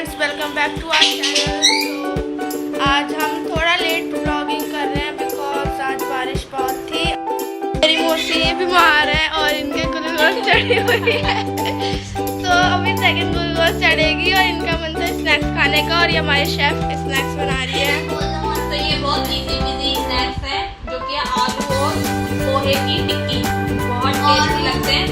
Friends, welcome back to our channel. तो आज हम थोड़ा लेट व्लॉगिंग कर रहे हैं बिकॉज आज बारिश बहुत थी। मेरी मौसी बीमार है और इनके ग्लूकोज चढ़ी हुई है तो अभी सेकंड ग्लूकोज चढ़ेगी और इनका मन था स्नैक्स खाने का और ये हमारे शेफ स्नैक्स बना रही है। तो ये बहुत इजी बिजी स्नैक्स है जो कि आलू और पोहे की टिक्की बहुत टेस्टी लगते हैं।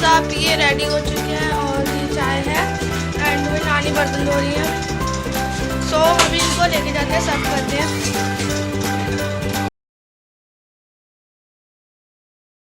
आप ये रेडी हो चुके हैं और ये चाय है एंड वो नानी बर्तन धो रही है। सो अभी इनको लेके जाते हैं, सर्व करते हैं।